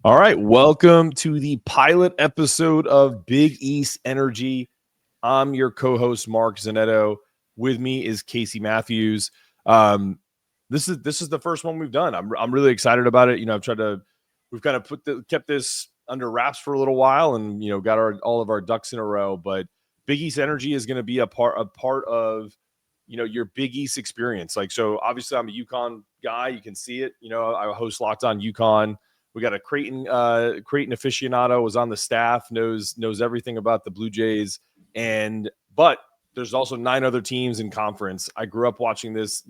All right, welcome to the pilot episode of Big East Energy. I'm your co-host Mark Zanetto. With me is Casey Matthews. This is the first one we've done. I'm really excited about it. We've kind of kept this under wraps for a little while, and got all of our ducks in a row. But Big East Energy is going to be a part of your Big East experience. So obviously I'm a UConn guy. You can see it. I host Locked On UConn. We got a Creighton aficionado, was on the staff, knows everything about the Blue Jays, but there's also 9 other teams in conference. I grew up watching this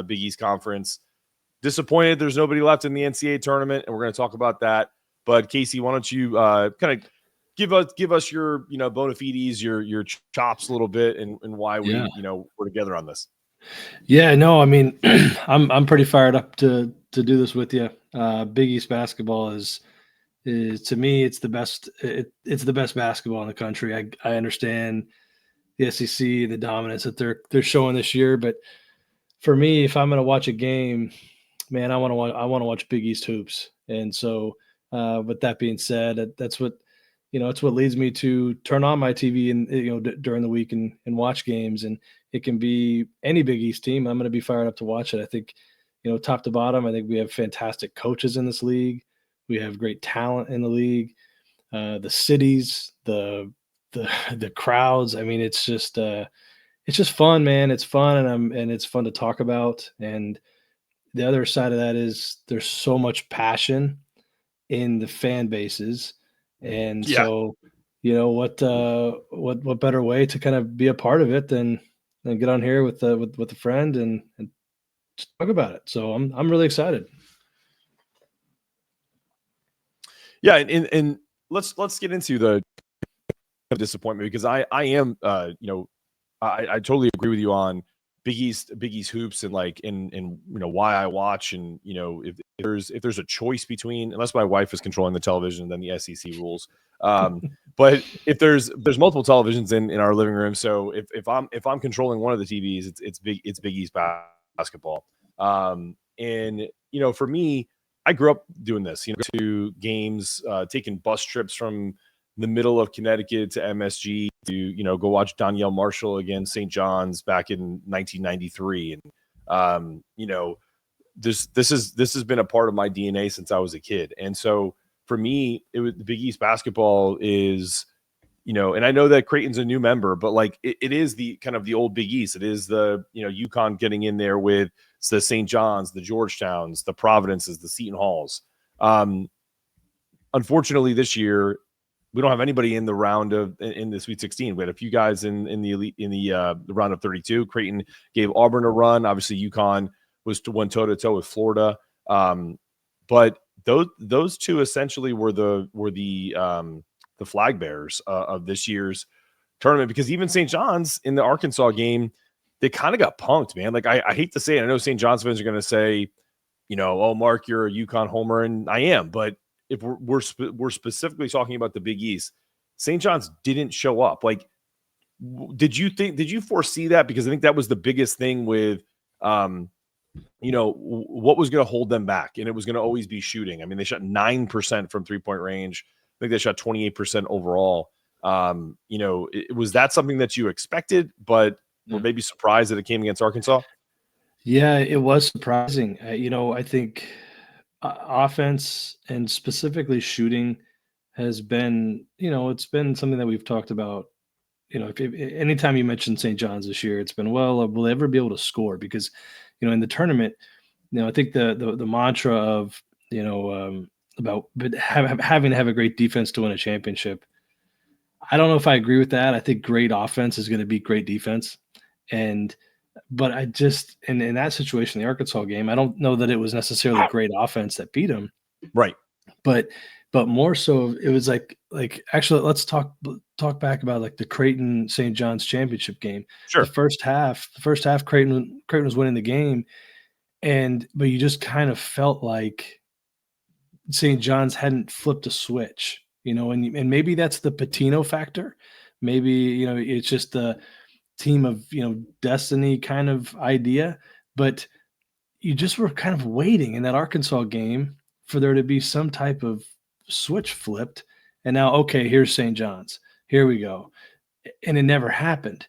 Big East conference. Disappointed there's nobody left in the NCAA tournament, and we're going to talk about that. But Casey, why don't you kind of give us your bona fides, your chops a little bit, and why we're together on this. Yeah, no, I mean, I'm pretty fired up to do this with you. Big East basketball is to me, it's the best. It's the best basketball in the country. I understand the SEC, the dominance that they're showing this year, but for me, if I'm going to watch a game, man, I want to watch Big East hoops. And so, with that being said, that's what it's what leads me to turn on my TV and during the week and watch games. And it can be any Big East team. I'm going to be fired up to watch it. I think, top to bottom, I think we have fantastic coaches in this league. We have great talent in the league. The cities, the crowds. I mean, it's just fun, man. It's fun, and it's fun to talk about. And the other side of that is there's so much passion in the fan bases. And so, what better way to kind of be a part of it than get on here with a friend and talk about it. So I'm really excited. Yeah, and let's get into the disappointment, because I am I totally agree with you on Big East hoops and why I watch, and if there's a choice between, unless my wife is controlling the television, then the SEC rules. But if there's multiple televisions in our living room, so if I'm controlling one of the TVs, it's Big East basketball. And for me, I grew up doing this. To games, taking bus trips from the middle of Connecticut to MSG to go watch Donyell Marshall against St. John's back in 1993, and this has been a part of my DNA since I was a kid. And so for me, the Big East basketball is, and I know that Creighton's a new member, but it is the kind of the old Big East. It is the, UConn getting in there with the St. John's, the Georgetowns, the Providences, the Seton Halls. Unfortunately, this year we don't have anybody in the round in the Sweet 16. We had a few guys in the elite, in the round of 32. Creighton gave Auburn a run. Obviously, UConn went toe-to-toe with Florida. But those two essentially were the flag bearers of this year's tournament, because even St. John's in the Arkansas game, they kind of got punked, man. I hate to say it. I know St. John's fans are going to say, oh, Mark, you're a UConn homer, and I am. But if we're specifically talking about the Big East, St. John's didn't show up. Did you foresee that? Because I think that was the biggest thing with, what was going to hold them back, and it was going to always be shooting. I mean, they shot 9% from 3-point range. I think they shot 28% overall. Was that something that you expected, but were maybe surprised that it came against Arkansas? Yeah, it was surprising. I think offense and specifically shooting has been, it's been something that we've talked about. Anytime you mention St. John's this year, it's been, well, will they ever be able to score? Because, in the tournament, I think the mantra of, about having to have a great defense to win a championship, I don't know if I agree with that. I think great offense is going to beat great defense. But I just, in that situation, the Arkansas game, I don't know that it was necessarily great offense that beat them. Right. But more so, it was actually, let's talk back about the Creighton St. John's championship game. Sure. The first half, Creighton was winning the game, but you just kind of felt like St. John's hadn't flipped a switch, and maybe that's the Pitino factor. Maybe it's just the team of destiny kind of idea, but you just were kind of waiting in that Arkansas game for there to be some type of switch flipped, and now, okay, here's St. John's. Here we go. And it never happened.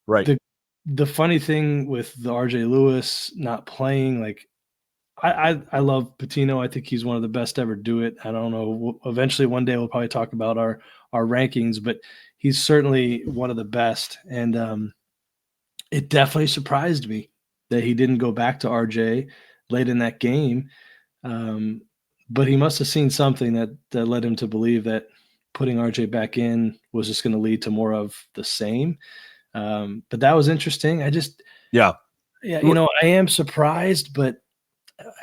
Right. The funny thing with the RJ Lewis not playing, like, I love Pitino. I think he's one of the best to ever do it. I don't know. Eventually, one day we'll probably talk about our rankings, but he's certainly one of the best. And it definitely surprised me that he didn't go back to RJ late in that game. But he must have seen something that led him to believe that putting RJ back in was just going to lead to more of the same. But that was interesting. Yeah, I am surprised, but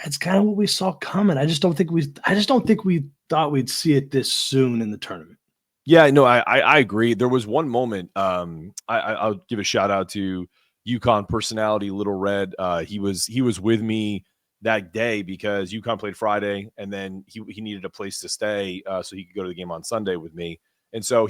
it's kind of what we saw coming. I just don't think we thought we'd see it this soon in the tournament. Yeah, no, I agree. There was one moment. I'll give a shout out to UConn personality Little Red. He was with me that day because UConn played Friday, and then he needed a place to stay so he could go to the game on Sunday with me. And so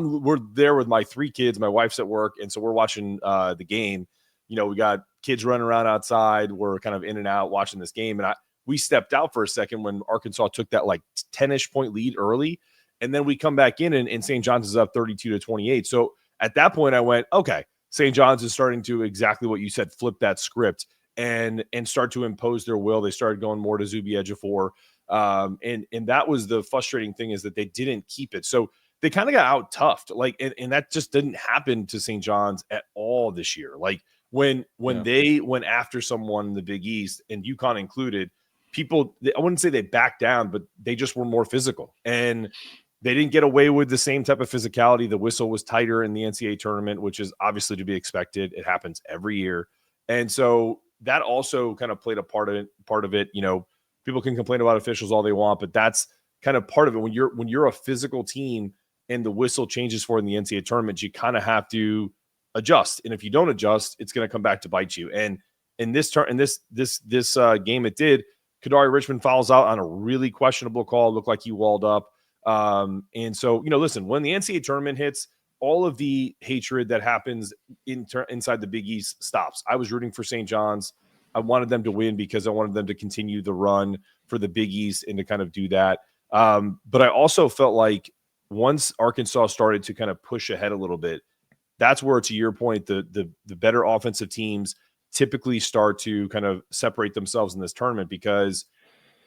we're there with my 3 kids. My wife's at work, and so we're watching the game. We got kids running around outside. We're kind of in and out watching this game, and we stepped out for a second when Arkansas took that like 10-ish point lead early, and then we come back in, and St. John's is up 32-28. So at that point, I went, okay, St. John's is starting to exactly what you said, flip that script and start to impose their will. They started going more to Zuby Ejiofor, and that was the frustrating thing, is that they didn't keep it. So they kind of got out toughed, like, and that just didn't happen to St. John's at all this year. Like when they went after someone in the Big East, and UConn included, I wouldn't say they backed down, but they just were more physical, and they didn't get away with the same type of physicality. The whistle was tighter in the NCAA tournament, which is obviously to be expected. It happens every year. And so that also kind of played a part of it. People can complain about officials all they want, but that's kind of part of it. When you're a physical team and the whistle changes for in the NCAA tournament, you kind of have to adjust. And if you don't adjust, it's going to come back to bite you. And in this game, it did. Kadari Richmond fouls out on a really questionable call. It looked like he walled up. And so, listen, when the NCAA tournament hits, all of the hatred that happens inside the Big East stops. I was rooting for St. John's. I wanted them to win because I wanted them to continue the run for the Big East and to kind of do that. But I also felt like once Arkansas started to kind of push ahead a little bit, that's where, to your point, the better offensive teams typically start to kind of separate themselves in this tournament, because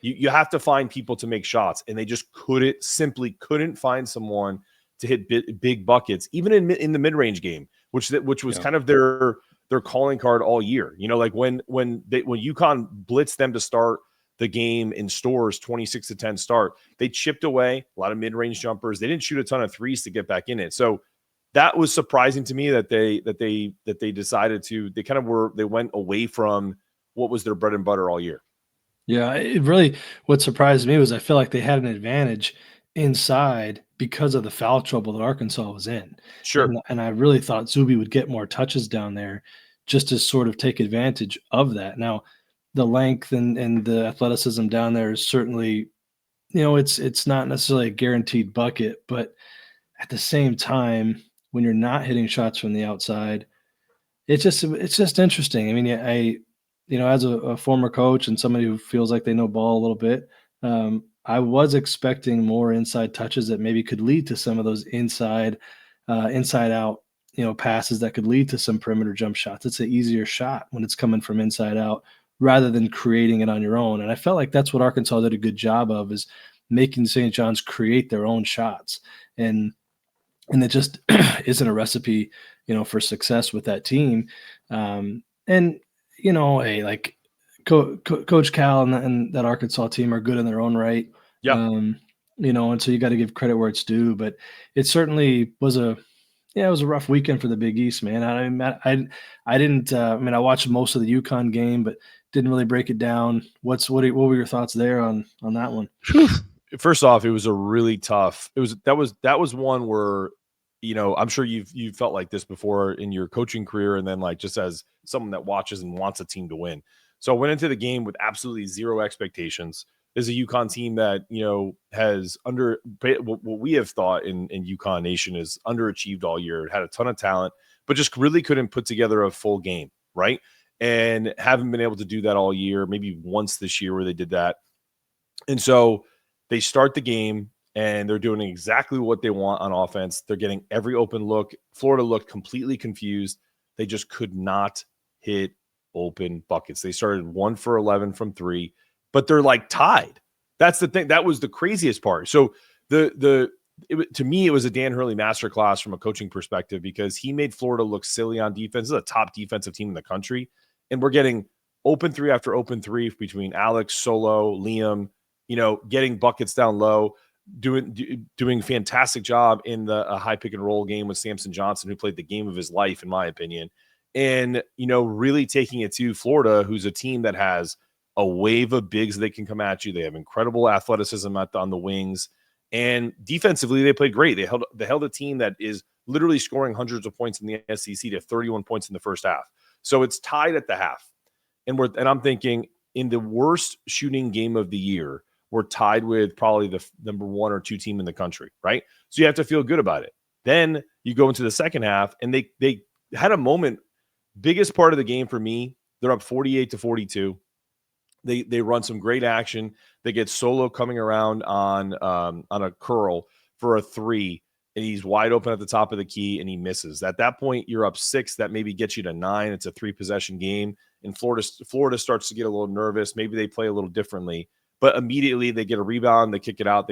you have to find people to make shots, and they just simply couldn't find someone to hit big buckets, even in the mid-range game, which was kind of their calling card all year. Like when UConn blitzed them to start the game in Stores, 26-10 start, they chipped away a lot of mid-range jumpers. They didn't shoot a ton of threes to get back in it. So that was surprising to me that they decided to, they went away from what was their bread and butter all year. Yeah, what surprised me was I feel like they had an advantage inside because of the foul trouble that Arkansas was in. Sure. And I really thought Zuby would get more touches down there just to sort of take advantage of that. Now, the length and the athleticism down there is certainly, it's not necessarily a guaranteed bucket, but at the same time, when you're not hitting shots from the outside, it's just interesting. I mean, as a former coach and somebody who feels like they know ball a little bit, I was expecting more inside touches that maybe could lead to some of those inside out, passes that could lead to some perimeter jump shots. It's an easier shot when it's coming from inside out rather than creating it on your own. And I felt like that's what Arkansas did a good job of, is making St. John's create their own shots. And it just isn't a recipe, for success with that team. Hey, like Coach Cal and that Arkansas team are good in their own right. Yeah. And so you got to give credit where it's due, but it certainly was it was a rough weekend for the Big East, man. I watched most of the UConn game, but didn't really break it down. What were your thoughts there on that one? First off, it was a really tough. That was one where, I'm sure you've felt like this before in your coaching career, and then like just as someone that watches and wants a team to win. So I went into the game with absolutely zero expectations. There's a UConn team that, has what we have thought in UConn Nation is underachieved all year. It had a ton of talent, but just really couldn't put together a full game, right? And haven't been able to do that all year, maybe once this year where they did that. And so They start the game and they're doing exactly what they want on offense. They're getting every open look. Florida looked completely confused. They just could not hit open buckets. They started 1 for 11 from 3, but they're like tied. That's the thing. That was the craziest part. So to me, it was a Dan Hurley masterclass from a coaching perspective because he made Florida look silly on defense. This is a top defensive team in the country. And we're getting open 3 after open 3 between Alex, Solo, Liam, getting buckets down low, doing fantastic job in the high pick and roll game with Samson Johnson, who played the game of his life, in my opinion. And, really taking it to Florida, who's a team that has a wave of bigs that can come at you. They have incredible athleticism on the wings. And defensively, they played great. They held a team that is literally scoring hundreds of points in the SEC to 31 points in the first half. So it's tied at the half. And I'm thinking, in the worst shooting game of the year, we're tied with probably the number 1 or 2 team in the country, right? So you have to feel good about it. Then you go into the second half, and they had a moment. Biggest part of the game for me, they're up 48-42. They run some great action. They get Solo coming around on a curl for a 3, and he's wide open at the top of the key, and he misses. At that point, you're up 6. That maybe gets you to 9. It's a 3-possession game, and Florida starts to get a little nervous. Maybe they play a little differently, but immediately they get a rebound, they kick it out.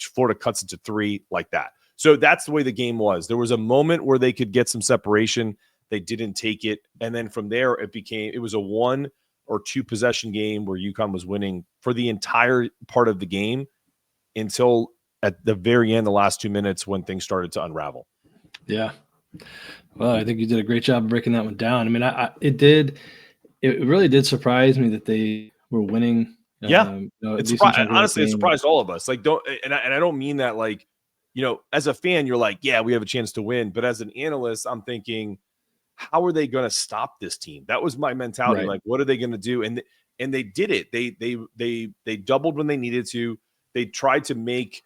Florida cuts it to 3 like that. So that's the way the game was. There was a moment where they could get some separation. They didn't take it, and then from there it was a 1 or 2 possession game where UConn was winning for the entire part of the game until at the very end, the last 2 minutes, when things started to unravel. Yeah. Well, I think you did a great job of breaking that one down. I mean, it really did surprise me that they were winning. Yeah. Honestly, it surprised all of us. Like, I don't mean that like, as a fan, you're like, yeah, we have a chance to win. But as an analyst, I'm thinking, how are they going to stop this team? That was my mentality. Right. Like, what are they going to do? And they did it. They doubled when they needed to. They tried to make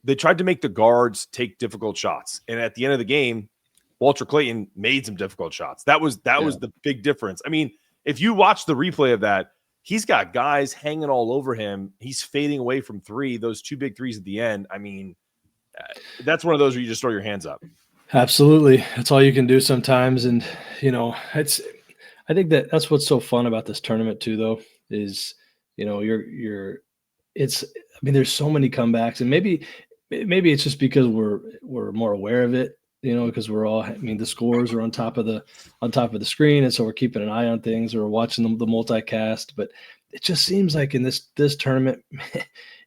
the guards take difficult shots. And at the end of the game, Walter Clayton made some difficult shots. That was the big difference. I mean, if you watch the replay of that, he's got guys hanging all over him. He's fading away from 3, those 2 big threes at the end. I mean, that's one of those where you just throw your hands up. Absolutely. That's all you can do sometimes. And, I think that's what's so fun about this tournament too, though, is, there's so many comebacks, and maybe it's just because we're more aware of it, because the scores are on top of the screen. And so we're keeping an eye on things, or we're watching the multicast, but it just seems like in this tournament,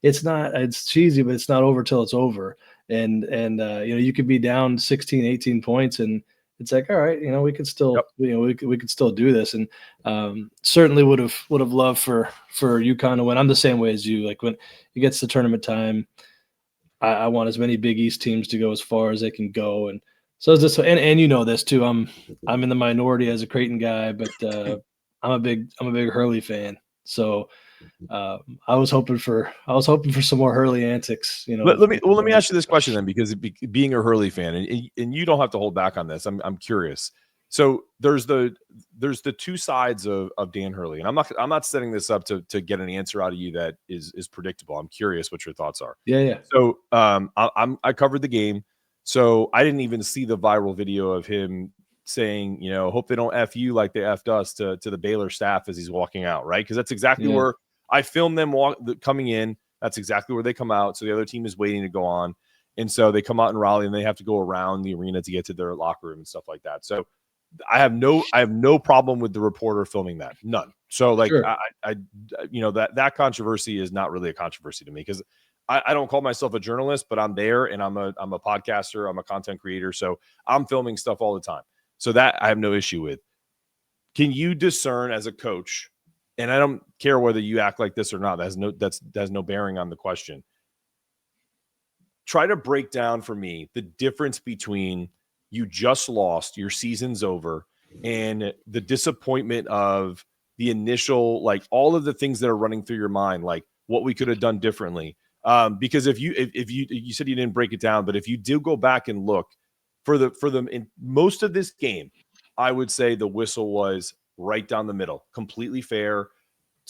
it's cheesy, but it's not over till it's over. And you could be down 16, 18 points, and it's like, all right, we could still, we could still do this. And certainly would have loved for UConn to win. I'm the same way as you. Like, when it gets to tournament time, I want as many Big East teams to go as far as they can go. And so is this, and this too. I'm in the minority as a Creighton guy, but I'm a big Hurley fan. So I was hoping for some more Hurley antics. Let me ask you this question then, because being a Hurley fan, and you don't have to hold back on this. I'm curious. So there's the 2 sides of Dan Hurley, and I'm not setting this up to get an answer out of you that is predictable. I'm curious what your thoughts are. Yeah. So I covered the game, so I didn't even see the viral video of him saying, hope they don't F you like they F'd us to the Baylor staff as he's walking out, right? Because that's exactly where I filmed them coming in. That's exactly where they come out. So the other team is waiting to go on. And so they come out in Raleigh, and they have to go around the arena to get to their locker room and stuff like that. So I have no problem with the reporter filming that. None. So like, sure. That controversy is not really a controversy to me, because I don't call myself a journalist, but I'm there, and I'm a podcaster. I'm a content creator. So I'm filming stuff all the time. So that I have no issue with. Can you discern as a coach, and I don't care whether you act like this or not, that has no bearing on the question. Try to break down for me the difference between you just lost, your season's over, and the disappointment of the initial, like, all of the things that are running through your mind, like what we could have done differently. Because if you said you didn't break it down, but if you do go back and look for them in most of this game, I would say the whistle was right down the middle, completely fair.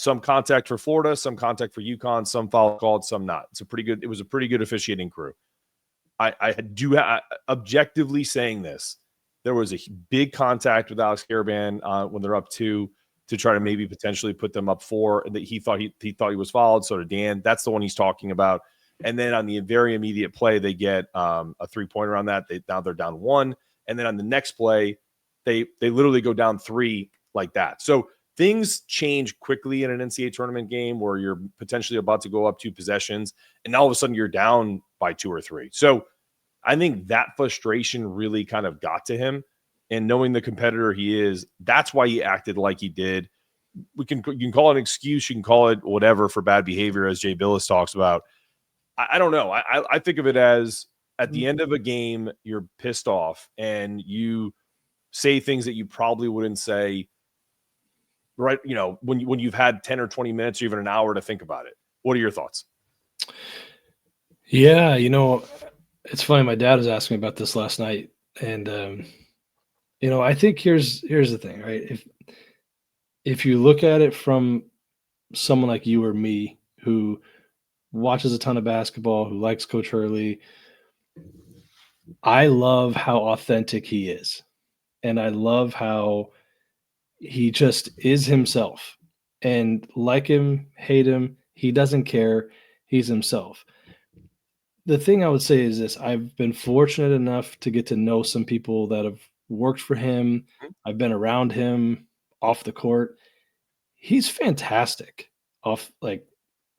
Some contact for Florida, some contact for UConn, some foul called, some not. It was a pretty good officiating crew. Objectively saying this, there was a big contact with Alex Caravan when they're up 2 to try to maybe potentially put them up 4, and that he thought he was fouled. So did Dan. That's the one he's talking about. And then on the very immediate play, they get a 3-pointer on that. Now they're down 1, and then on the next play, they literally go down 3 like that. So things change quickly in an NCAA tournament game where you're potentially about to go up 2 possessions, and all of a sudden you're down by 2 or 3. So I think that frustration really kind of got to him, and knowing the competitor he is, that's why he acted like he did. You can call it an excuse, you can call it whatever for bad behavior, as Jay Billis talks about. I don't know. I think of it as at the end of a game, you're pissed off and you say things that you probably wouldn't say, right? You know, when you've had 10 or 20 minutes or even an hour to think about it. What are your thoughts? Yeah, it's funny. My dad was asking me about this last night, and I think here's the thing, right? If you look at it from someone like you or me who watches a ton of basketball, who likes Coach Hurley, I love how authentic he is, and I love how he just is himself. And like him, hate him, he doesn't care. He's himself. The thing I would say is this: I've been fortunate enough to get to know some people that have worked for him. I've been around him off the court. He's fantastic.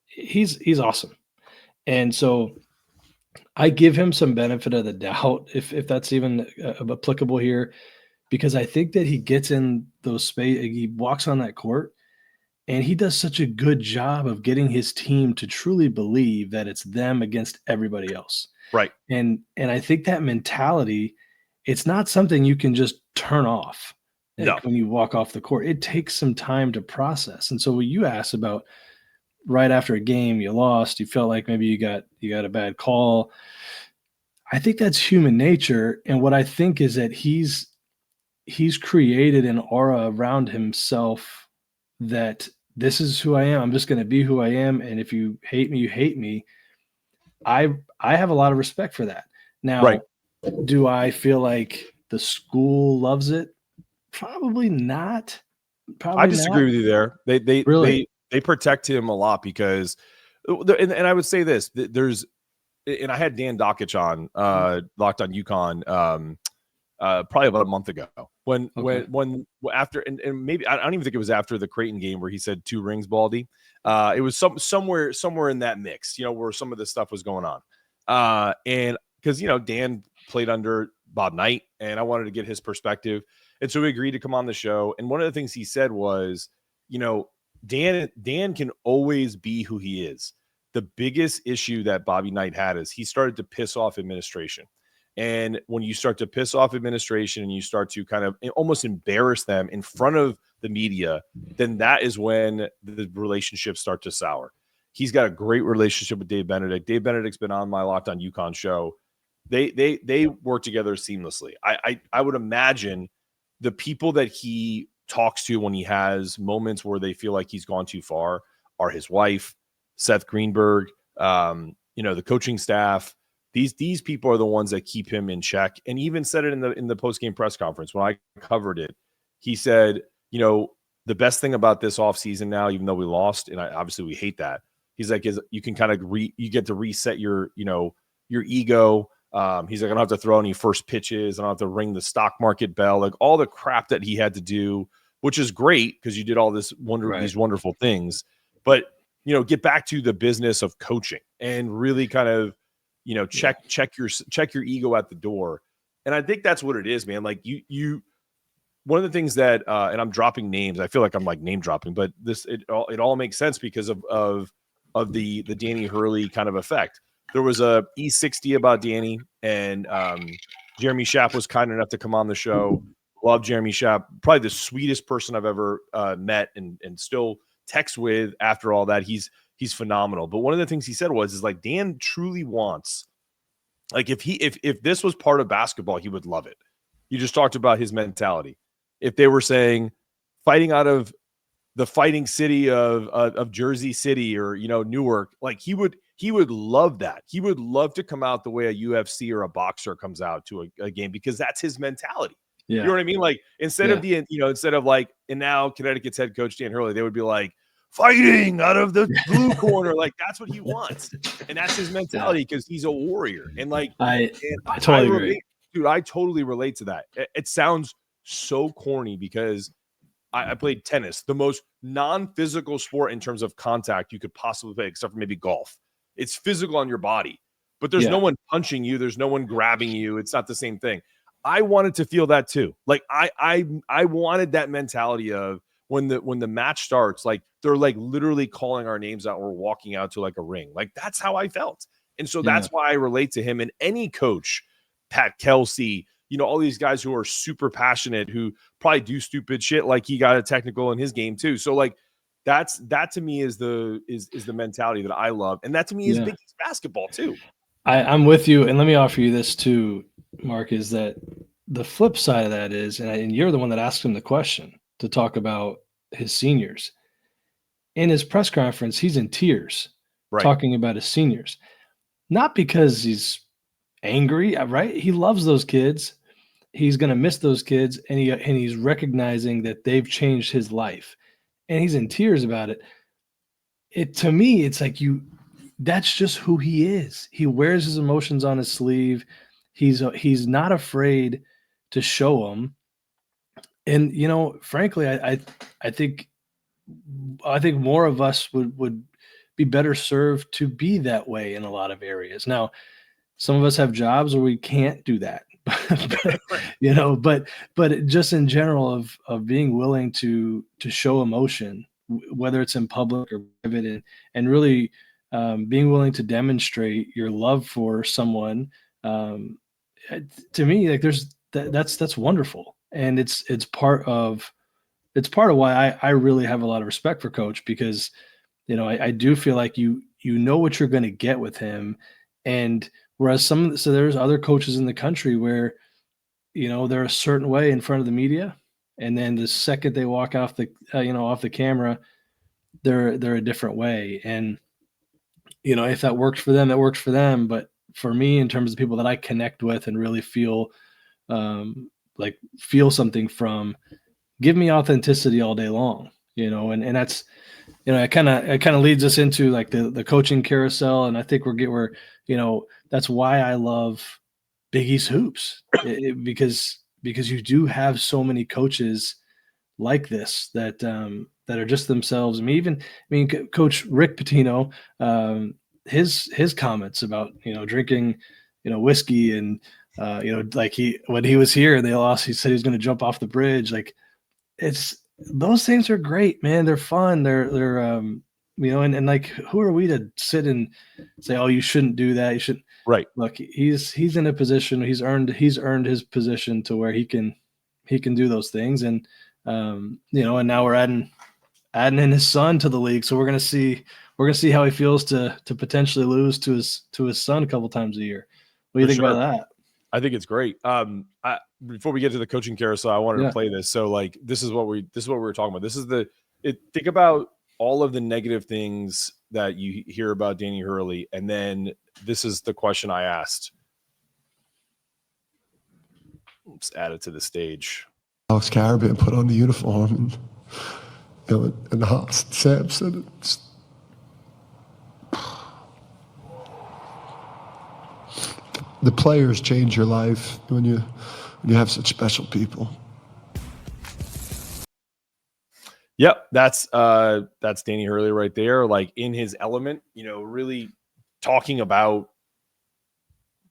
He's awesome. And so I give him some benefit of the doubt, if that's even applicable here, because I think that he gets in those space, he walks on that court, and he does such a good job of getting his team to truly believe that it's them against everybody else. Right. And I think that mentality, it's not something you can just turn off when you walk off the court. It takes some time to process. And so what you asked about right after a game, you lost, you felt like maybe you got a bad call. I think that's human nature. And what I think is that he's created an aura around himself that this is who I am. I'm just going to be who I am. And if you hate me, you hate me. I have a lot of respect for that. Now, right. Do I feel like the school loves it? Probably not. I disagree with you there. They protect him a lot because, and I would say this, and I had Dan Dockich on Locked on UConn probably about a month ago when after, and maybe I don't even think it was after the Creighton game where he said 2 rings, Baldy. It was somewhere in that mix, where some of this stuff was going on. And because, Dan played under Bob Knight, and I wanted to get his perspective. And so we agreed to come on the show. And one of the things he said was, Dan can always be who he is. The biggest issue that Bobby Knight had is he started to piss off administration. And when you start to piss off administration and you start to kind of almost embarrass them in front of the media, then that is when the relationships start to sour. He's got a great relationship with Dave Benedict. Dave Benedict's been on my Locked on UConn show. They work together seamlessly. I would imagine the people that he talks to when he has moments where they feel like he's gone too far are his wife, Seth Greenberg, the coaching staff. These people are the ones that keep him in check. And he even said it in the post-game press conference when I covered it. He said, the best thing about this offseason now, even though we lost, and obviously we hate that, he's like, you can kind of you get to reset your ego. He's like, I don't have to throw any first pitches. I don't have to ring the stock market bell, like all the crap that he had to do, which is great because you did all these wonderful things. But, get back to the business of coaching and really kind of, check your ego at the door. And I think that's what it is, man. Like one of the things that, and I'm dropping names, I feel like I'm like name dropping, but it all makes sense because of the Danny Hurley kind of effect. There was a E60 about Danny, and Jeremy Schaap was kind enough to come on the show. Love Jeremy Schaap, probably the sweetest person I've ever met and still text with after all that. He's phenomenal. But one of the things he said is like, Dan truly wants, like if this was part of basketball, he would love it. You just talked about his mentality. If they were saying fighting out of the fighting city of Jersey City or, you know, Newark. Like he would love that. He would love to come out the way a UFC or a boxer comes out to a game, because that's his mentality. Yeah. You know what I mean? Like instead of like, and now Connecticut's head coach Dan Hurley, they would be like, fighting out of the blue corner. Like that's what he wants. And that's his mentality, because he's a warrior. And like, I totally agree. Dude, I totally relate to that. It sounds so corny, because I played tennis, the most non-physical sport in terms of contact you could possibly play, except for maybe golf. It's physical on your body, but there's no one punching you. There's no one grabbing you. It's not the same thing. I wanted to feel that too. Like I wanted that mentality of when the match starts, like they're like literally calling our names out. We're walking out to like a ring. Like that's how I felt. And so that's why I relate to him. And any coach, Pat Kelsey, you know, all these guys who are super passionate, who probably do stupid shit, like he got a technical in his game too. So like that to me is the mentality that I love. And that to me is Big East basketball too. I'm with you. And let me offer you this too, Mark, is that the flip side of that is, and you're the one that asked him the question to talk about his seniors. In his press conference, he's in tears talking about his seniors. Not because he's angry, right? He loves those kids. He's going to miss those kids, and he's recognizing that they've changed his life, and he's in tears about it. To me, it's like that's just who he is. He wears his emotions on his sleeve. He's not afraid to show them. And, you know, frankly, I think more of us would be better served to be that way in a lot of areas. Now, some of us have jobs where we can't do that, you know, but just in general of being willing to show emotion, whether it's in public or private, and really being willing to demonstrate your love for someone. To me, like that's wonderful. And it's part of why I really have a lot of respect for Coach, because, you know, I do feel like you know what you're going to get with him. And whereas so there's other coaches in the country where, you know, they're a certain way in front of the media, and then the second they walk off the camera, they're a different way. And, you know, if that works for them, that works for them. But for me, in terms of people that I connect with and really feel something from, give me authenticity all day long, you know, and that's, you know, it kind of leads us into like the coaching carousel. And I think we're, you know, that's why I love Big East hoops, because you do have so many coaches like this that are just themselves. I mean, Coach Rick Pitino, his comments about, you know, drinking, you know, whiskey and, you know, like when he was here and they lost, he said he was going to jump off the bridge. Like, those things are great, man. They're fun. They're you know, and like, who are we to sit and say, oh, you shouldn't do that. You shouldn't. Right. Look, he's in a position, he's earned his position to where he can do those things. And, you know, and now we're adding in his son to the league. So we're going to see how he feels to potentially lose to his son a couple times a year. What do you think about that? I think it's great. Before we get to the coaching carousel, I wanted to play this. So like, this is what we were talking about. This is think about all of the negative things that you hear about Danny Hurley. And then this is the question I asked. Let's add it to the stage. Alex Carabin put on the uniform, and, you know, and Haas and Sampson. The players change your life when you have such special people. Yep, that's Danny Hurley right there, like in his element, you know, really talking about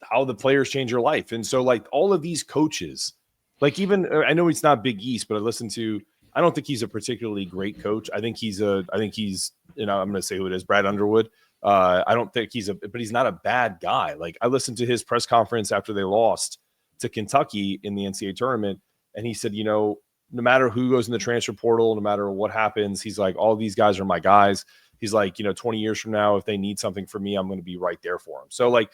how the players change your life. And so like all of these coaches, like even I know he's not Big East, but I don't think he's a particularly great coach. I think he's, you know, I'm going to say who it is, Brad Underwood. I don't think but he's not a bad guy. Like I listened to his press conference after they lost to Kentucky in the NCAA tournament. And he said, you know, no matter who goes in the transfer portal, no matter what happens, he's like, all these guys are my guys. He's like, you know, 20 years from now, if they need something from me, I'm going to be right there for them. So like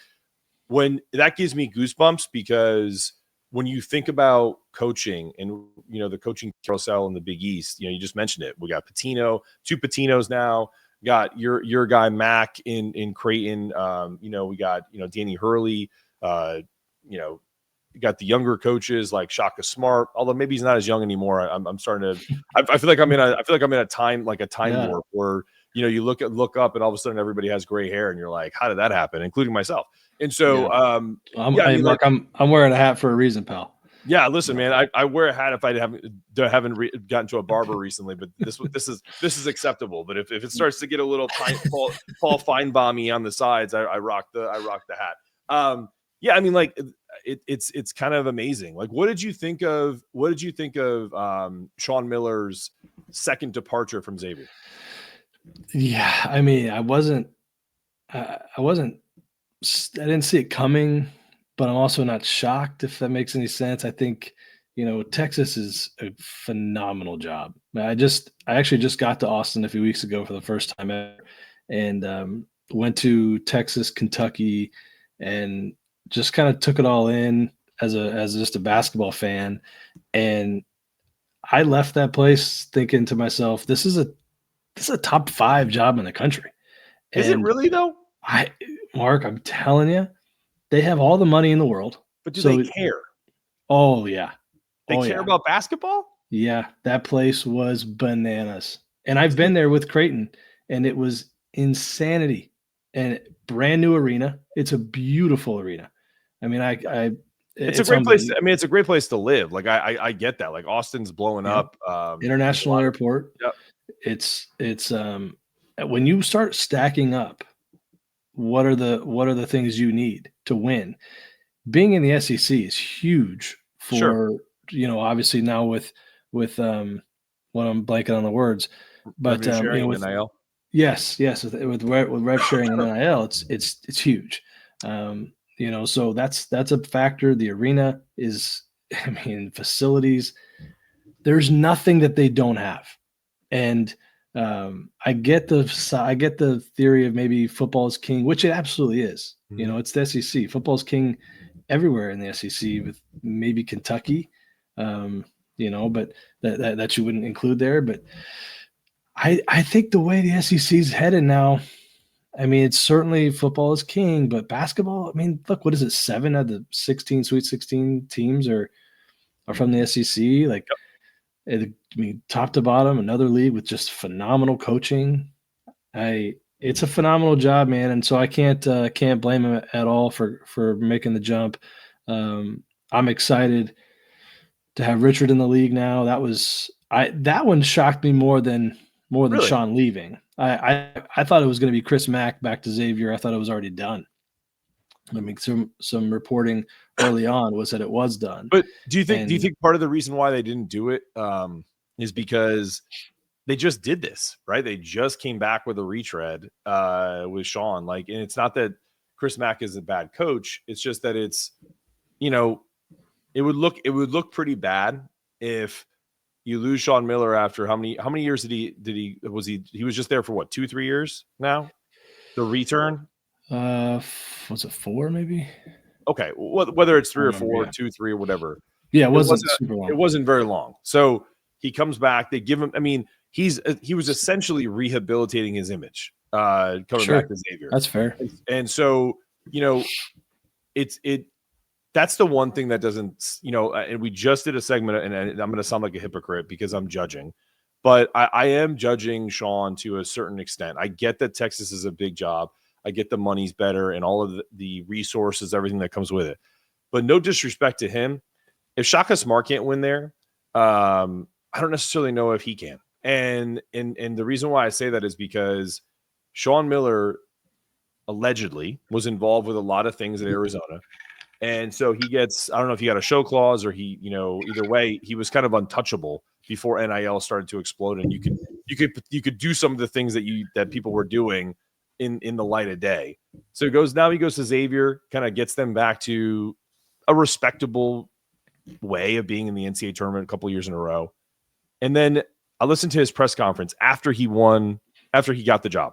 when that gives me goosebumps, because when you think about coaching and, the coaching carousel in the Big East, you just mentioned it. We got Pitino, 2 Pitinos now. Got your guy Mac in Creighton. We got Danny Hurley. You got the younger coaches like Shaka Smart, although maybe he's not as young anymore. I'm starting to. I feel like I'm in a time warp where you look up and all of a sudden everybody has gray hair and you're like, how did that happen, including myself? And so, I'm wearing a hat for a reason, pal. Yeah, listen, man, I wear a hat if I haven't gotten to a barber recently, but this is acceptable. But if it starts to get a little Paul Feinbaum-y on the sides, I rock the hat. It's kind of amazing. Like, what did you think of Sean Miller's second departure from Xavier? Yeah, I mean, I didn't see it coming, but I'm also not shocked, if that makes any sense. I think, Texas is a phenomenal job. I actually just got to Austin a few weeks ago for the first time ever, and went to Texas, Kentucky, and just kind of took it all in as just a basketball fan. And I left that place thinking to myself, this is a top 5 job in the country. Is it really though? Mark, I'm telling you, they have all the money in the world. But do they care? Oh yeah. They care about basketball? Yeah. That place was bananas. And I've been there with Creighton, and it was insanity. And brand new arena. It's a beautiful arena. I mean, it's a great place. I mean, it's a great place to live. Like I get that. Like Austin's blowing up. International airport. Yep. It's when you start stacking up, what are the things you need to win? Being in the SEC is huge for, obviously now with what I'm blanking on the words, but with NIL. Yes, with rev sharing and NIL, it's huge. So that's a factor. The arena is, facilities. There's nothing that they don't have, and I get the theory of maybe football is king, which it absolutely is. Mm-hmm. It's the SEC. Football's king everywhere in the SEC, with maybe Kentucky, but that you wouldn't include there. But I think the way the SEC is headed now, it's certainly football is king, but basketball, look, what is it? 7 of the 16 Sweet 16 teams are from the SEC. Like, top to bottom, another league with just phenomenal coaching. It's a phenomenal job, man. And so I can't blame him at all for making the jump. I'm excited to have Richard in the league now. That one shocked me more than really? Sean leaving. I thought it was going to be Chris Mack back to Xavier. I thought it was already done. Some reporting early on was that it was done. But do you think part of the reason why they didn't do it is because they just did this, right? They just came back with a retread with Sean. Like, and it's not that Chris Mack is a bad coach. It's just that it's, it would look pretty bad if you lose Sean Miller after how many years he was just there for what, 2-3 years now? The return? Was it 4 maybe? Okay. Whether it's 3 or 4, 2, 3 or whatever. Yeah, it wasn't super long. It wasn't very long. So he comes back, they give him, he was essentially rehabilitating his image coming back to Xavier. That's fair. And so, that's the one thing that doesn't, and we just did a segment, and I'm going to sound like a hypocrite because I'm judging, but I am judging Sean to a certain extent. I get that Texas is a big job. I get the money's better and all of the resources, everything that comes with it. But no disrespect to him. If Shaka Smart can't win there, I don't necessarily know if he can. And the reason why I say that is because Sean Miller allegedly was involved with a lot of things at Arizona. And so he gets, I don't know if he got a show clause or he, either way, he was kind of untouchable before NIL started to explode. And you could do some of the things that people were doing in the light of day. So he goes to Xavier, kind of gets them back to a respectable way of being in the NCAA tournament a couple of years in a row. And then I listened to his press conference after he got the job.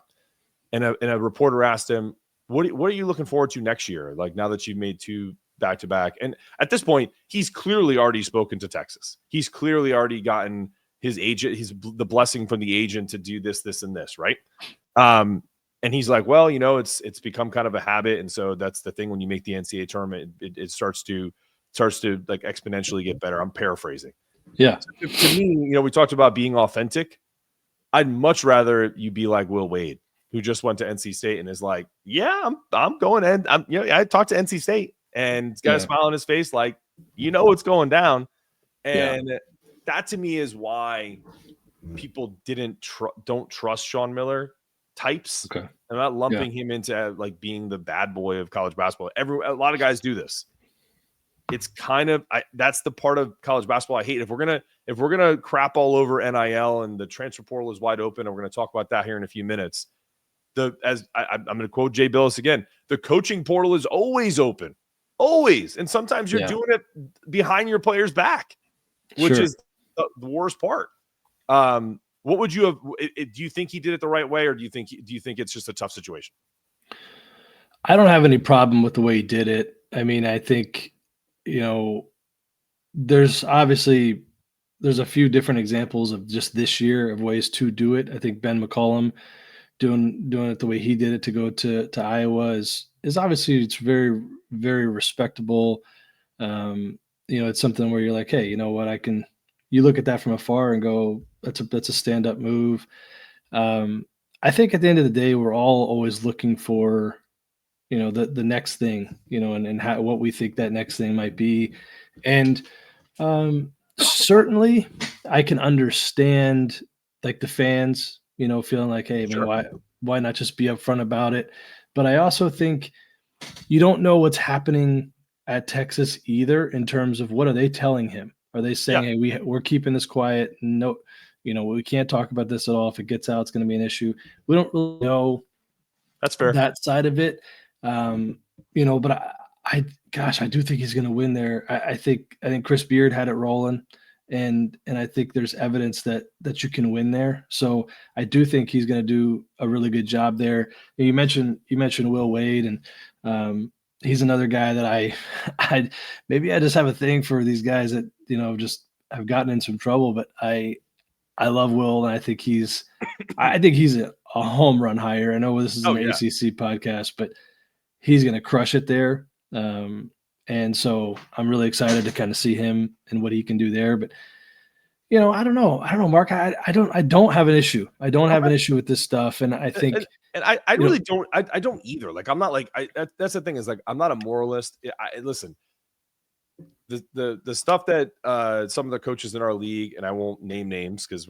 And a reporter asked him, what are you looking forward to next year? Like, now that you've made two back to back. And at this point, he's clearly already spoken to Texas. He's clearly already gotten his agent, the blessing from the agent to do this, and this, right? And he's like, well, it's become kind of a habit. And so that's the thing when you make the NCAA tournament, it starts to like exponentially get better. I'm paraphrasing. Yeah. So to me, we talked about being authentic. I'd much rather you be like Will Wade, who just went to NC State and is like, yeah, I'm going in. I talked to NC State and he's got a smile on his face. Like, what's going down. And that to me is why people don't trust Sean Miller types. Okay. I'm not lumping him into like being the bad boy of college basketball. A lot of guys do this. It's kind of that's the part of college basketball I hate. If we're gonna crap all over NIL and the transfer portal is wide open, and we're gonna talk about that here in a few minutes. I'm gonna quote Jay Billis again. The coaching portal is always open, always, and sometimes you're doing it behind your player's back, which is the worst part. What would you have? Do you think he did it the right way, or do you think it's just a tough situation? I don't have any problem with the way he did it. I mean, I think there's a few different examples of just this year of ways to do it. I think Ben McCollum doing it the way he did it to go to Iowa is obviously it's very, very respectable. It's something where you're like, hey, you know what, you look at that from afar and go, that's a stand-up move. I think at the end of the day, we're all always looking for, the next thing, and what we think that next thing might be. And certainly I can understand like the fans, feeling like, hey, man, why not just be upfront about it? But I also think you don't know what's happening at Texas either in terms of what are they telling him? Are they saying, hey, we're keeping this quiet? No, we can't talk about this at all. If it gets out, it's going to be an issue. We don't really know. That's fair. That side of it. But I do think he's going to win there. I think Chris Beard had it rolling, and I think there's evidence that you can win there. So I do think he's going to do a really good job there. And you mentioned Will Wade, and he's another guy that I maybe I just have a thing for these guys that just have gotten in some trouble, but I love Will, and I think he's a home run hire. I know this is an ACC podcast, but he's going to crush it there. And so I'm really excited to kind of see him and what he can do there. But, I don't know, Mark, I don't have an issue. I don't have an issue with this stuff. And I think, and I really don't, I don't either. Like, I'm not like, that's the thing is like, I'm not a moralist. Listen, the stuff that some of the coaches in our league, and I won't name names because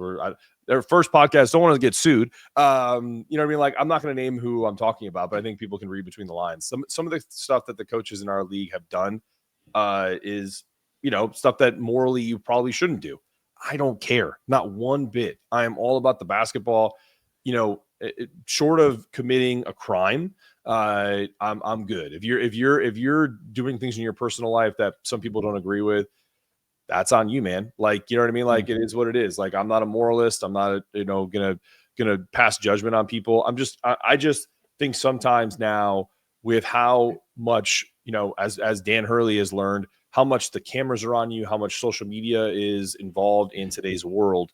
their first podcast, don't want to get sued. You know what I mean? Like, I'm not going to name who I'm talking about, but I think people can read between the lines. Some of the stuff that the coaches in our league have done is, stuff that morally you probably shouldn't do. I don't care, not one bit. I am all about the basketball. Short of committing a crime, I'm good. If you're doing things in your personal life that some people don't agree with, that's on you, man. Like, you know what I mean? Like, it is what it is. Like, I'm not a moralist. I'm not, gonna pass judgment on people. I just think sometimes now with how much, as Dan Hurley has learned, how much the cameras are on you, how much social media is involved in today's world,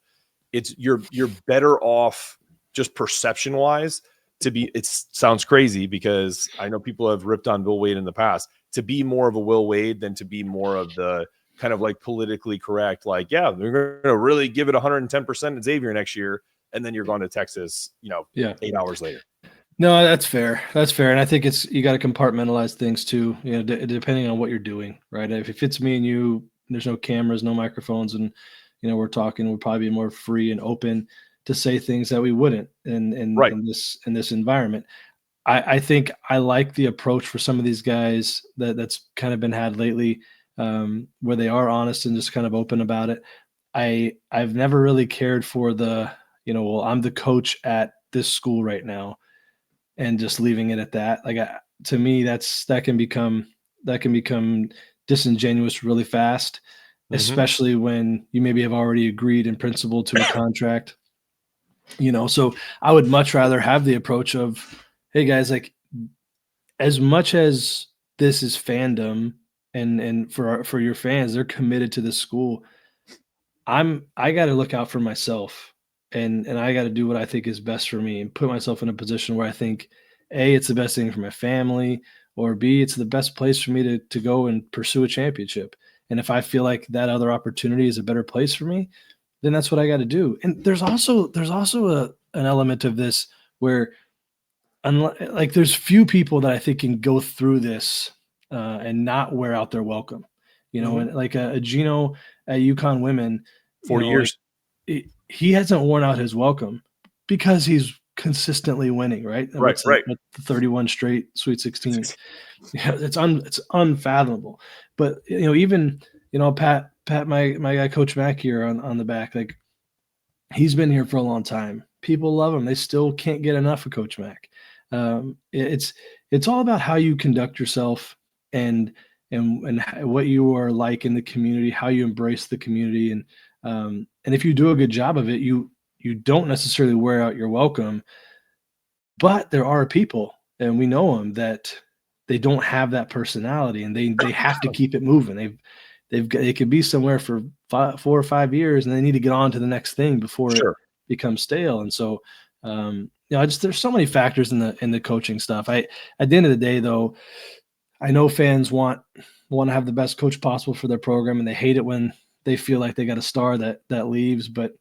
you're better off just perception wise it sounds crazy because I know people have ripped on Will Wade in the past, to be more of a Will Wade than to be more of the kind of like politically correct, like, yeah, they're going to really give it 110% at Xavier next year. And then you're going to Texas, 8 hours later. No, that's fair. That's fair. And I think you got to compartmentalize things too, depending on what you're doing, right? If it's me and you, there's no cameras, no microphones, and, we're talking, we'll probably be more free and open to say things that we wouldn't in this environment. I think I like the approach for some of these guys that's kind of been had lately, where they are honest and just kind of open about it. I've never really cared for the, I'm the coach at this school right now, and just leaving it at that. Like, to me, that can become disingenuous really fast, especially when you maybe have already agreed in principle to a contract. So I would much rather have the approach of, hey guys, like, as much as this is fandom, and for your fans, they're committed to this school. I got to look out for myself, and I got to do what I think is best for me, and put myself in a position where I think, A, it's the best thing for my family, or B, it's the best place for me to go and pursue a championship. And if I feel like that other opportunity is a better place for me, then that's what I got to do. And there's also an element of this where, like, there's few people that I think can go through this and not wear out their welcome. And like a Gino at UConn women, 40 years. Like, he hasn't worn out his welcome because he's consistently winning, right? Right. 31 straight Sweet 16. Yeah, it's unfathomable. But even Pat, my guy Coach Mack here on the back, like, he's been here for a long time. People love him. They still can't get enough of Coach Mack. It's all about how you conduct yourself and what you are like in the community, how you embrace the community, and if you do a good job of it, you don't necessarily wear out your welcome. But there are people, and we know them, that they don't have that personality, and they have to keep it moving. They could be somewhere for 4 or 5 years, and they need to get on to the next thing before it becomes stale. And so, there's so many factors in the coaching stuff. At the end of the day, though, I know fans want to have the best coach possible for their program, and they hate it when they feel like they got a star that leaves. But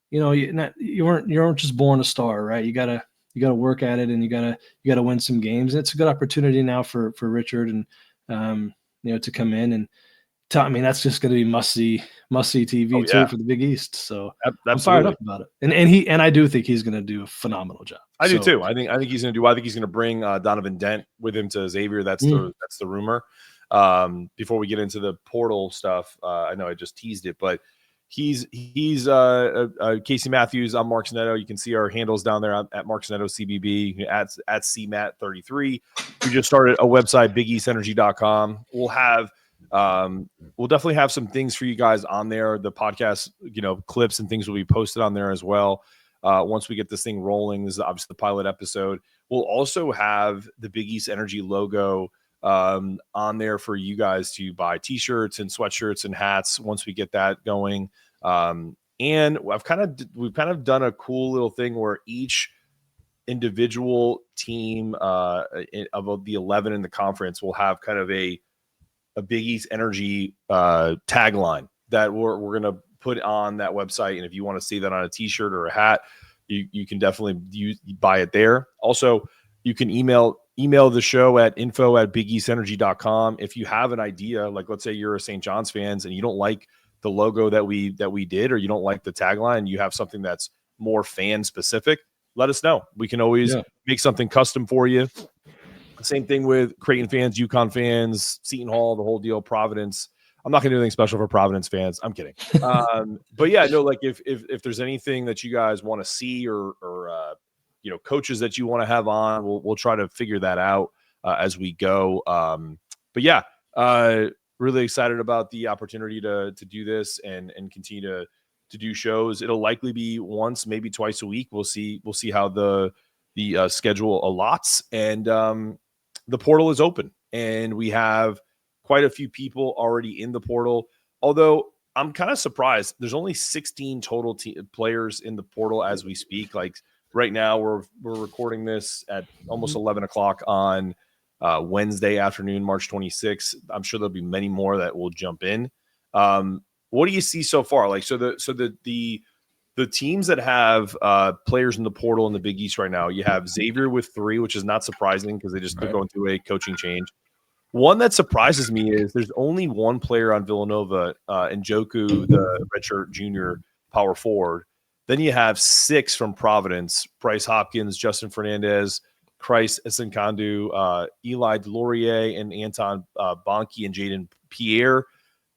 you weren't just born a star, right? You gotta work at it, and you gotta win some games. And it's a good opportunity now for Richard and to come in and that's just going to be must see TV too for the Big East. So I'm fired up about it. And I do think he's going to do a phenomenal job. I do too. I think he's going to do. I think he's going to bring Donovan Dent with him to Xavier. That's the rumor. Before we get into the portal stuff, I know I just teased it, but he's Casey Matthews. I'm Mark Sinetto. You can see our handles down there at Mark Sinetto CBB at CMAT33. We just started a website, BigEastEnergy.com. We'll definitely have some things for you guys on there. The podcast, clips and things will be posted on there as well. Once we get this thing rolling, this is obviously the pilot episode. We'll also have the Big East Energy logo on there for you guys to buy t-shirts and sweatshirts and hats once we get that going. And we've kind of done a cool little thing where each individual team of the 11 in the conference will have kind of a Big East Energy tagline that we're going to put on that website. And if you want to see that on a t-shirt or a hat, you can definitely buy it there. Also, you can email the show at info@bigeastenergy.com. If you have an idea, like let's say you're a St. John's fans and you don't like the logo that we did, or you don't like the tagline, you have something that's more fan specific, let us know. We can always make something custom for you. Same thing with Creighton fans, UConn fans, Seton Hall, the whole deal, Providence. I'm not going to do anything special for Providence fans. I'm kidding. But yeah, no, like if there's anything that you guys want to see or coaches that you want to have on, we'll try to figure that out as we go. But yeah, really excited about the opportunity to do this and continue to do shows. It'll likely be once, maybe twice a week. We'll see how the schedule allots, and the portal is open, and we have quite a few people already in the portal. Although I'm kind of surprised, there's only 16 total players in the portal as we speak. Like right now, we're recording this at almost 11 o'clock on Wednesday afternoon, March 26th. I'm sure there'll be many more that will jump in. What do you see so far? Like, so the teams that have players in the portal in the Big East right now, you have Xavier with 3, which is not surprising because they're going through a coaching change. One that surprises me is there's only one player on Villanova, Njoku, the redshirt junior power forward. Then you have 6 from Providence: Bryce Hopkins, Justin Fernandez, Christ Esenkandu, Eli Delorier, and Anton Bonke and Jaden Pierre.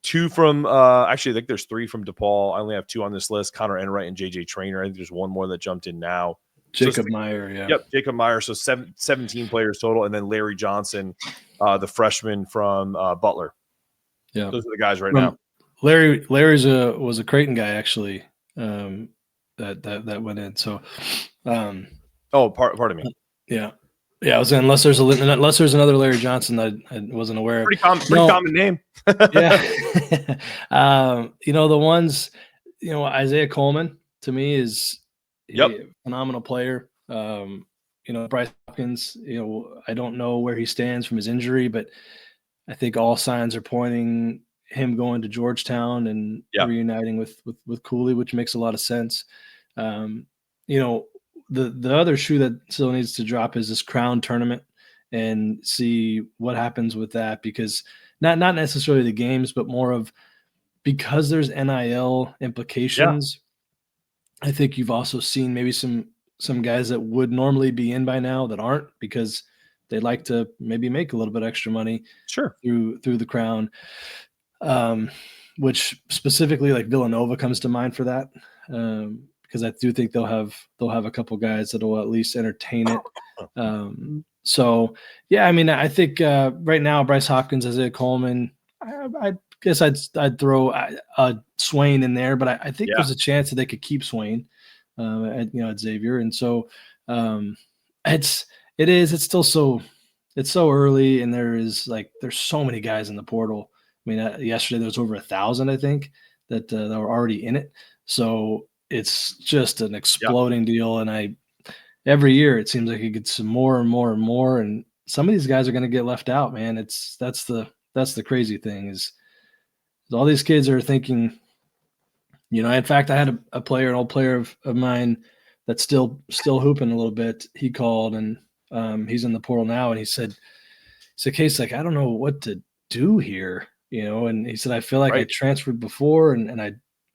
2 from actually, I think there's 3 from DePaul. I only have 2 on this list: Connor Enright and JJ Traynor. I think there's one more that jumped in now. Jacob Meyer, yeah. Yep, Jacob Meyer. So 17 players total, and then Larry Johnson, the freshman from Butler. Yeah, those are the guys right now. Larry's was a Creighton guy actually. That went in. So, pardon me. Yeah. Yeah, I was saying unless there's another Larry Johnson that I wasn't aware of. Pretty common name. Yeah. The ones, Isaiah Coleman to me is Yep. a phenomenal player. Bryce Hopkins, I don't know where he stands from his injury, but I think all signs are pointing him going to Georgetown and reuniting with Cooley, which makes a lot of sense. The other shoe that still needs to drop is this Crown tournament and see what happens with that, because not necessarily the games, but more of because there's NIL implications. Yeah. I think you've also seen maybe some guys that would normally be in by now that aren't, because they like to maybe make a little bit extra money through the Crown. Which specifically like Villanova comes to mind for that. Because I do think they'll have a couple guys that will at least entertain it. I think right now Bryce Hopkins, Isaiah Coleman. I guess I'd throw Swain in there, but I think there's a chance that they could keep Swain at Xavier, and so it's still so early, and there's so many guys in the portal. I mean, yesterday there was over 1,000, I think, that were already in it. So it's just an exploding deal, and every year it seems like it gets more and more and more, and some of these guys are going to get left out, man. That's the crazy thing is all these kids are thinking, in fact, I had an old player of mine that's still hooping a little bit. He called, and he's in the portal now, and he said, Case, like, I don't know what to do here, and he said, I feel like I transferred before and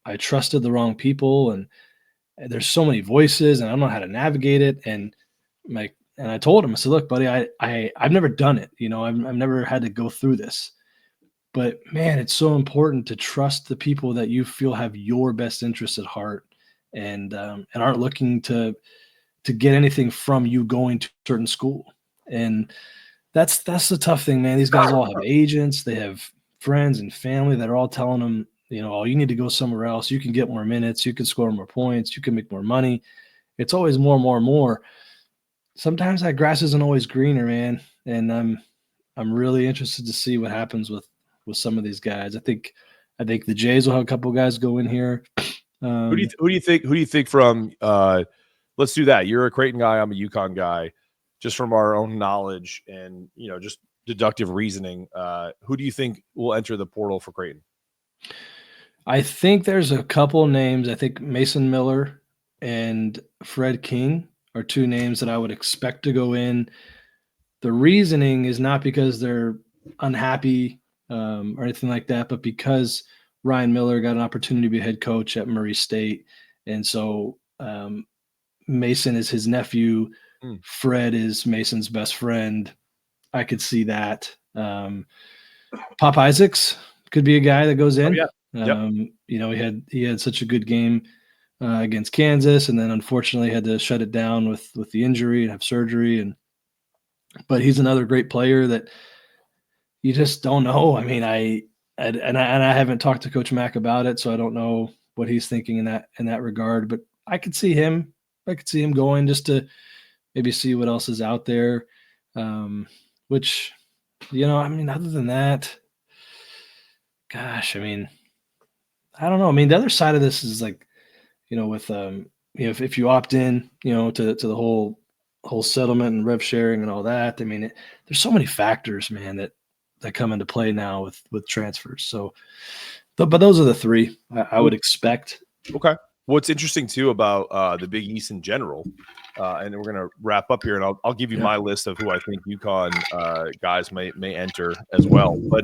I trusted the wrong people, and there's so many voices and I don't know how to navigate it. And I told him, I said, look, buddy, I've never done it. I've never had to go through this, but man, it's so important to trust the people that you feel have your best interests at heart and aren't looking to get anything from you going to a certain school. And that's the tough thing, man. These guys all have agents, they have friends and family that are all telling them, oh, you need to go somewhere else. You can get more minutes. You can score more points. You can make more money. It's always more and more and more. Sometimes that grass isn't always greener, man. And I'm really interested to see what happens with some of these guys. I think the Jays will have a couple guys go in here. Who do you think from? Let's do that. You're a Creighton guy. I'm a UConn guy. Just from our own knowledge and just deductive reasoning, who do you think will enter the portal for Creighton? I think there's a couple names. I think Mason Miller and Fred King are two names that I would expect to go in. The reasoning is not because they're unhappy or anything like that, but because Ryan Miller got an opportunity to be head coach at Murray State. And so Mason is his nephew. Fred is Mason's best friend. I could see that. Pop Isaacs could be a guy that goes in. He had such a good game against Kansas, and then unfortunately had to shut it down with the injury and have surgery. But he's another great player that you just don't know. I mean, I haven't talked to Coach Mack about it, so I don't know what he's thinking in that regard. But I could see him going just to maybe see what else is out there. Which, other than that, gosh, I don't know. The other side of this is like, with if you opt in, to the whole settlement and rev sharing and all that. There's so many factors, man, that come into play now with transfers. So, but those are the three I would expect. Okay. What's interesting too about the Big East in general, and we're gonna wrap up here, and I'll give you my list of who I think UConn guys may enter as well. But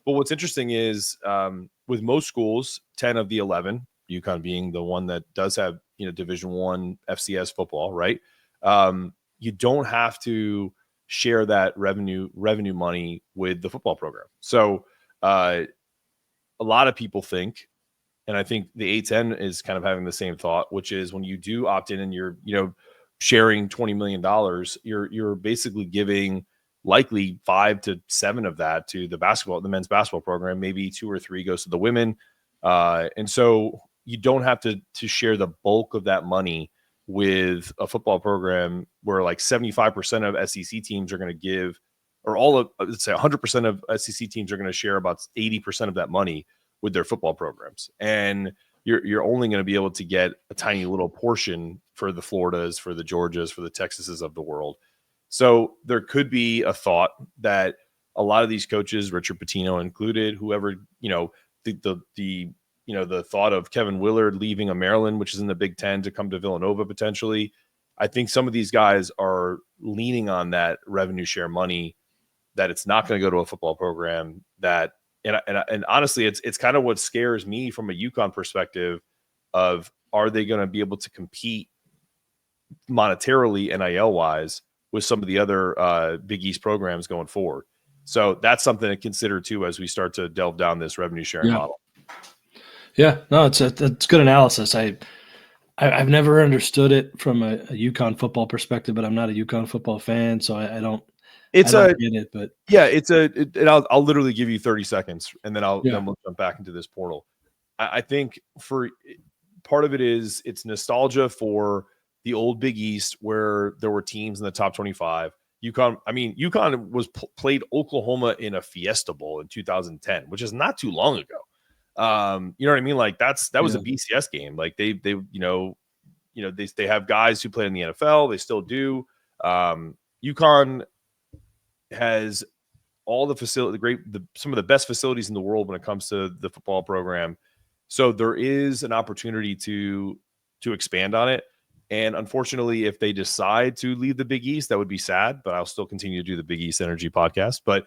what's interesting is with most schools, 10 of the 11, UConn being the one that does have Division I FCS football, right? You don't have to share that revenue money with the football program. So a lot of people think, and I think the A10 is kind of having the same thought, which is when you do opt in and you're sharing $20 million, you're basically giving likely 5 to 7 of that to the men's basketball program. Maybe 2 or 3 goes to the women. And so you don't have to share the bulk of that money with a football program where like 75% of SEC teams are going to give, or all of, let's say 100% of SEC teams are going to share about 80% of that money with their football programs. And you're only going to be able to get a tiny little portion for the Floridas, for the Georgias, for the Texases of the world. So there could be a thought that a lot of these coaches, Richard Pitino included, whoever, the thought of Kevin Willard leaving a Maryland, which is in the Big Ten, to come to Villanova potentially. I think some of these guys are leaning on that revenue share money, that it's not going to go to a football program. That and honestly, it's kind of what scares me from a UConn perspective of, are they going to be able to compete monetarily, NIL wise, with some of the other Big East programs going forward? So that's something to consider too as we start to delve down this revenue sharing model. Yeah, no, it's good analysis. I've never understood it from a UConn football perspective, but I'm not a UConn football fan, so I don't get it. But yeah, and I'll literally give you 30 seconds, and then then we'll jump back into this portal. I think for part of it is it's nostalgia for the old Big East where there were teams in the top 25. UConn was played Oklahoma in a Fiesta Bowl in 2010, which is not too long ago. You know what I mean? Like that was a BCS game. Like they have guys who play in the NFL. They still do. UConn has all the facility, some of the best facilities in the world when it comes to the football program. So there is an opportunity to expand on it. And unfortunately, if they decide to leave the Big East, that would be sad, but I'll still continue to do the Big East Energy podcast. But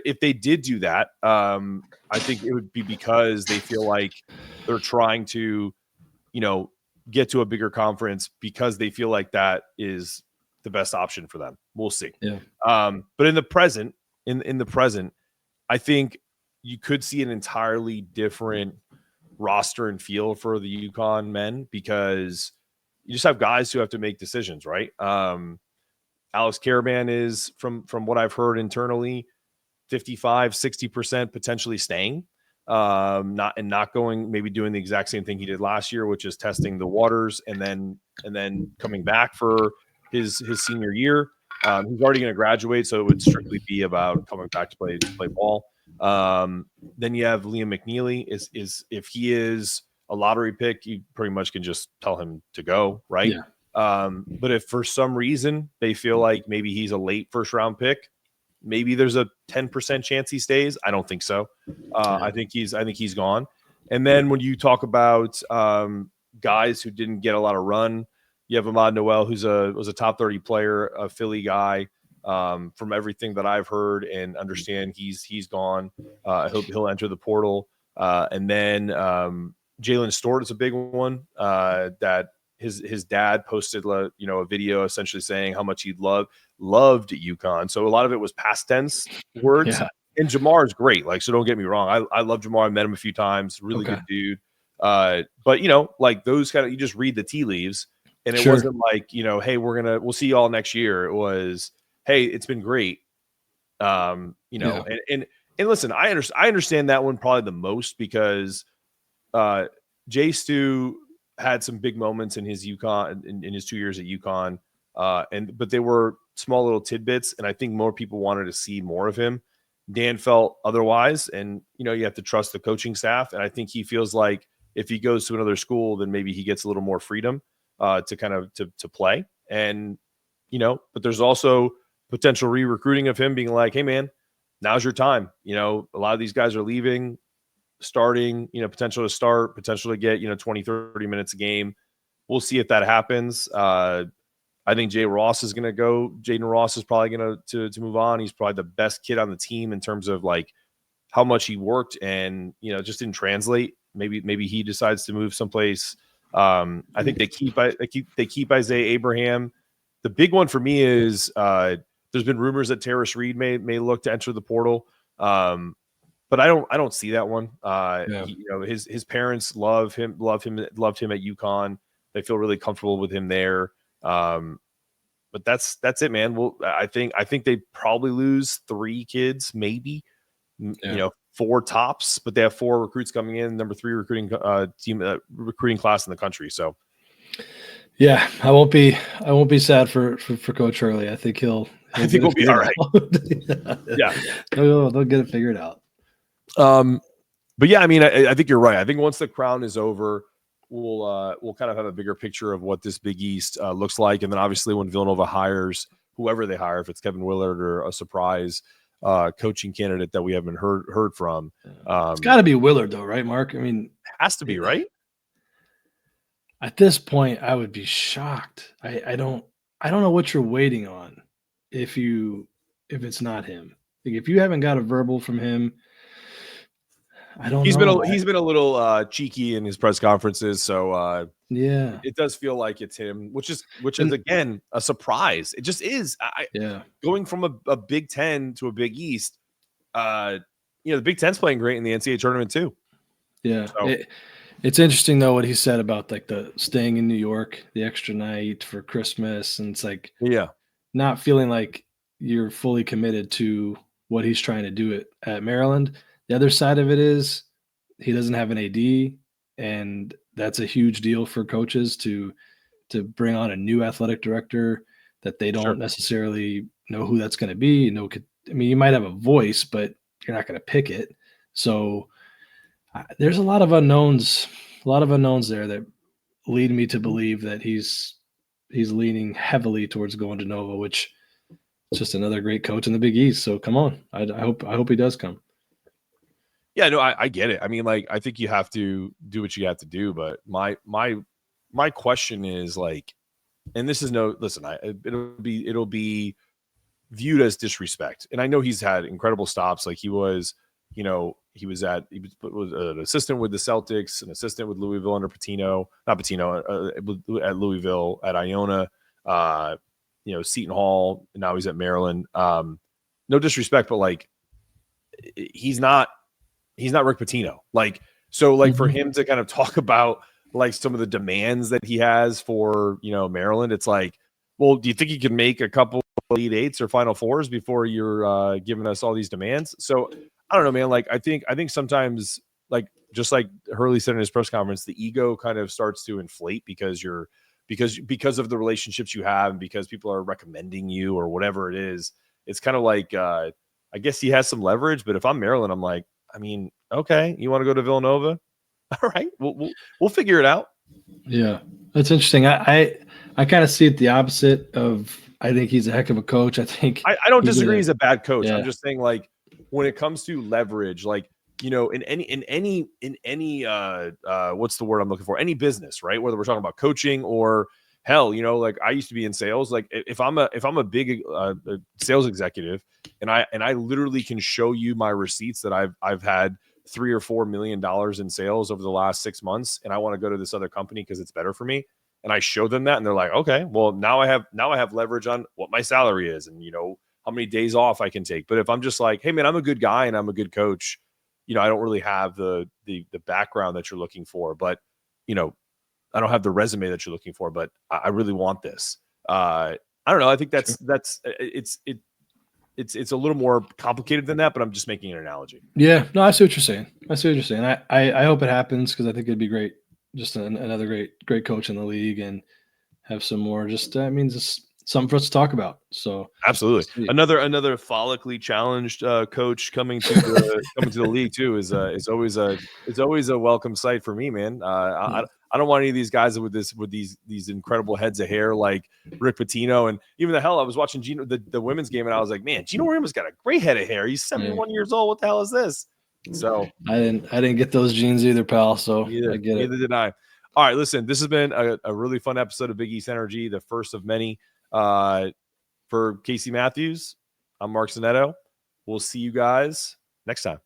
if they did do that, I think it would be because they feel like they're trying to, get to a bigger conference because they feel like that is the best option for them. We'll see. Yeah. But in the present, I think you could see an entirely different roster and feel for the UConn men, because you just have guys who have to make decisions, right? Alex Caravan is, from what I've heard internally, 55-60% potentially staying, not going, maybe doing the exact same thing he did last year, which is testing the waters and then coming back for his senior year. He's already going to graduate, so it would strictly be about coming back to play ball. Then you have Liam McNeely. Is if he is a lottery pick, you pretty much can just tell him to go, right? Yeah. But if for some reason they feel like maybe he's a late first round pick, maybe there's a 10% chance he stays. I don't think so. I think he's gone. And then when you talk about guys who didn't get a lot of run, you have Ahmad Noel, who's was a top 30 player, a Philly guy. From everything that I've heard and understand, he's gone. He'll enter the portal. And then Jalen Stewart is a big one, that his dad posted a video essentially saying how much he loved UConn. So a lot of it was past tense words. Yeah. And Jamar is great. So don't get me wrong. I love Jamar. I met him a few times. Really good dude. But like those kind of, you just read the tea leaves, and it wasn't like, hey, we'll see y'all next year. It was, hey, it's been great. And listen, I understand that one probably the most, because Jay Stu had some big moments in his UConn in his 2 years at UConn. But they were small little tidbits, and I think more people wanted to see more of him. Dan felt otherwise, and you have to trust the coaching staff. And I think he feels like if he goes to another school, then maybe he gets a little more freedom to kind of to play. And but there's also potential re-recruiting of him being like, hey man, now's your time. A lot of these guys are leaving, starting, potential to start, potential to get 20-30 minutes a game. We'll see if that happens. I think Jaden Ross is probably going to move on. He's probably the best kid on the team in terms of like how much he worked, and just didn't translate. Maybe he decides to move someplace. I think they keep Isaiah Abraham. The big one for me is there's been rumors that Terrace Reed may look to enter the portal, but I don't see that one. His parents loved him at UConn. They feel really comfortable with him there. But that's it, man. Well, I think they probably lose 3 kids, maybe 4 tops, but they have 4 recruits coming in, number 3 recruiting team, recruiting class in the country. So, Yeah, I won't be sad for Coach Hurley. I think I think we'll be all right. Yeah. They'll get it figured out. But yeah, I mean, I think you're right. I think once the crown is over, we'll kind of have a bigger picture of what this Big East looks like, and then obviously when Villanova hires whoever they hire, if it's Kevin Willard or a surprise coaching candidate that we haven't heard from, It's got to be Willard, though, right, Mark? I mean, has to be, right? At this point, I would be shocked. I don't know what you're waiting on if it's not him. Like, if you haven't got a verbal from him, I don't know. He's been a little cheeky in his press conferences, so yeah, it does feel like it's him, which is again a surprise. It just is. Going from a Big Ten to a Big East, the Big Ten's playing great in the NCAA tournament too. Yeah, so. It's interesting though what he said about like the staying in New York, the extra night for Christmas, and it's like not feeling like you're fully committed to what he's trying to do at Maryland. The other side of it is he doesn't have an AD, and that's a huge deal for coaches to bring on a new athletic director that they don't necessarily know who that's going to be. You might have a voice, but you're not going to pick it. So there's a lot of unknowns there that lead me to believe that he's leaning heavily towards going to Nova, which is just another great coach in the Big East. So come on, I hope he does come. Yeah, no, I get it. I mean, like, I think you have to do what you have to do, but my question is like, and this is it'll be viewed as disrespect. And I know he's had incredible stops. Like he was an assistant with the Celtics, an assistant with Louisville under Pitino, at Louisville, at Iona, Seton Hall, and now he's at Maryland. No disrespect, but like he's not Rick Pitino. Like, so like for him to kind of talk about like some of the demands that he has for, Maryland, it's like, well, do you think he can make a couple Elite Eights or Final Fours before you're giving us all these demands? So I don't know, man. Like, I think sometimes, like, just like Hurley said in his press conference, the ego kind of starts to inflate because of the relationships you have and because people are recommending you or whatever it is. It's kind of like, I guess he has some leverage, but if I'm Maryland, I'm like, I mean, okay, you want to go to Villanova? All right, we'll figure it out. Yeah, that's interesting. I kind of see it the opposite of. I think he's a heck of a coach. I think I don't disagree. He's a bad coach. Yeah. I'm just saying, like, when it comes to leverage, like, in any what's the word I'm looking for? Any business, right? Whether we're talking about coaching or hell, like I used to be in sales. Like if I'm a big sales executive and I literally can show you my receipts that I've had $3 or $4 million in sales over the last 6 months, and I want to go to this other company because it's better for me. And I show them that, and they're like, okay, well, now I have leverage on what my salary is, and how many days off I can take. But if I'm just like, hey man, I'm a good guy and I'm a good coach, I don't really have the background that you're looking for, but I don't have the resume that you're looking for, but I really want this. I don't know. I think it's a little more complicated than that, but I'm just making an analogy. Yeah, no, I see what you're saying. I hope it happens because I think it'd be great. Just another great coach in the league and have some more. Just something for us to talk about. So absolutely, another follically challenged coach coming to the league too is always a welcome sight for me, man. I don't want any of these guys with these incredible heads of hair like Rick Pitino, and even I was watching the women's game and I was like, man, Gino Ramos got a great head of hair. He's 71 years old. What the hell is this? So I didn't get those genes either, pal. So I get it. Neither did I. All right, listen, this has been a really fun episode of Big East Energy, the first of many. For Casey Matthews, I'm Mark Zanetto. We'll see you guys next time.